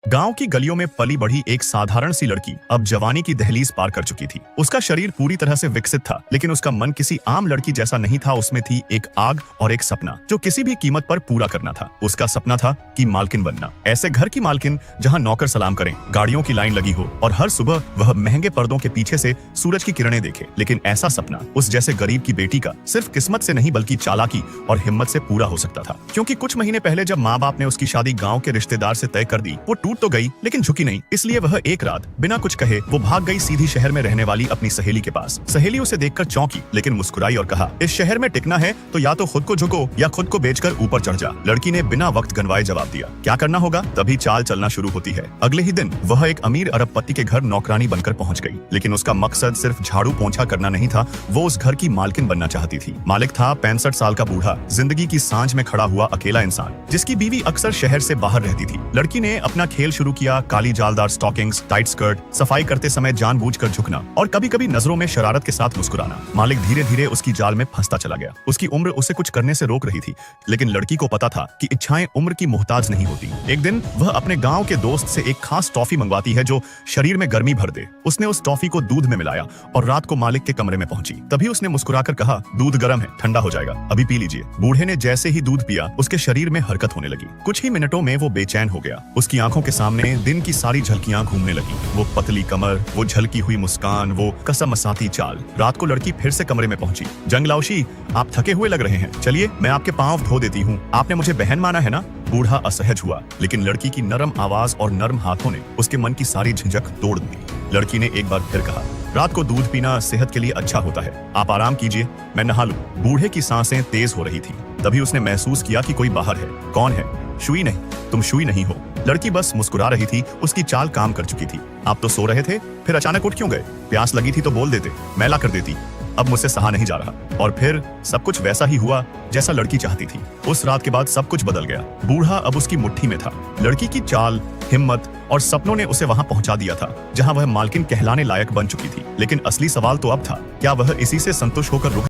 गांव की गलियों में पली बढ़ी एक साधारण सी लड़की अब जवानी की दहलीज पार कर चुकी थी। उसका शरीर पूरी तरह से विकसित था, लेकिन उसका मन किसी आम लड़की जैसा नहीं था। उसमें थी एक आग और एक सपना जो किसी भी कीमत पर पूरा करना था। उसका सपना था कि मालकिन बनना, ऐसे घर की मालकिन जहां नौकर सलाम करें, गाड़ियों की लाइन लगी हो और हर सुबह वह महंगे पर्दों के पीछे से सूरज की किरणें देखे। लेकिन ऐसा सपना उस जैसे गरीब की बेटी का सिर्फ किस्मत से नहीं बल्कि चालाकी और हिम्मत से पूरा हो सकता था। क्योंकि कुछ महीने पहले जब माँ बाप ने उसकी शादी गाँव के रिश्तेदार से तय कर दी, वो टूट तो गई लेकिन झुकी नहीं। इसलिए वह एक रात बिना कुछ कहे वो भाग गई सीधी शहर में रहने वाली अपनी सहेली के पास। सहेली उसे देखकर चौंकी, लेकिन मुस्कुराई और कहा, इस शहर में टिकना है तो या तो खुद को झुको या खुद को बेचकर ऊपर चढ़ जा। लड़की ने बिना वक्त गंवाए जवाब दिया, क्या करना होगा? तभी चाल चलना शुरू होती है। अगले ही दिन वह एक अमीर अरबपति के घर नौकरानी बनकर पहुंच गई, लेकिन उसका मकसद सिर्फ झाड़ू पोंछा करना नहीं था। वो उस घर की मालकिन बनना चाहती थी। मालिक था 65 साल का बूढ़ा, जिंदगी की सांझ में खड़ा हुआ अकेला इंसान, जिसकी बीवी अक्सर शहर से बाहर रहती थी। लड़की ने अपना खेल शुरू किया, काली जालदार स्टॉकिंग्स, टाइट स्कर्ट, सफाई करते समय जानबूझकर झुकना और कभी-कभी नजरों में शरारत के साथ मुस्कुराना। मालिक धीरे-धीरे उसकी जाल में फंसता चला गया। उसकी उम्र उसे कुछ करने से रोक रही थी, लेकिन लड़की को पता था कि इच्छाएं उम्र की मोहताज नहीं होती। एक दिन वह अपने गांव के दोस्त से एक खास टॉफी मंगवाती है जो शरीर में गर्मी भर दे। उसने उस टॉफी को दूध में मिलाया और रात को मालिक के कमरे में पहुंची। तभी उसने मुस्कुराकर कहा, दूध गर्म है, ठंडा हो जाएगा, अभी पी लीजिए। बूढ़े ने जैसे ही दूध पिया, उसके शरीर में हरकत होने लगी। कुछ ही मिनटों में वो बेचैन हो गया। उसकी आंखों के सामने दिन की सारी झलकियां घूमने लगी। वो पतली कमर, वो झलकी हुई मुस्कान, वो कसमसाती चाल। रात को लड़की फिर से कमरे में पहुंची। जंगलावशी, आप थके हुए लग रहे हैं, चलिए मैं आपके पांव धो देती हूँ। आपने मुझे बहन माना है ना? बूढ़ा असहज हुआ, लेकिन लड़की की नरम आवाज और नरम हाथों ने उसके मन की सारी झिझक तोड़ दी। लड़की ने एक बार फिर कहा, रात को दूध पीना सेहत के लिए अच्छा होता है, आप आराम कीजिए, मैं नहा लूं। बूढ़े की सांसें तेज हो रही थी। तभी उसने महसूस किया कि कोई बाहर है। कौन है? शुई नहीं, तुम शुई नहीं हो। लड़की बस मुस्कुरा रही थी। उसकी चाल काम कर चुकी थी। आप तो सो रहे थे, फिर अचानक उठ क्यों गए? प्यास लगी थी तो बोल देते, मैं ला कर देती। अब मुझसे सहा नहीं जा रहा। और फिर सब कुछ वैसा ही हुआ जैसा लड़की चाहती थी। उस रात के बाद सब कुछ बदल गया। बूढ़ा अब उसकी मुट्ठी में था। लड़की की चाल, हिम्मत और सपनों ने उसे वहां पहुंचा दिया था जहां वह मालकिन कहलाने लायक बन चुकी थी। लेकिन असली सवाल तो अब था, क्या वह इसी से संतुष्ट होकर रुक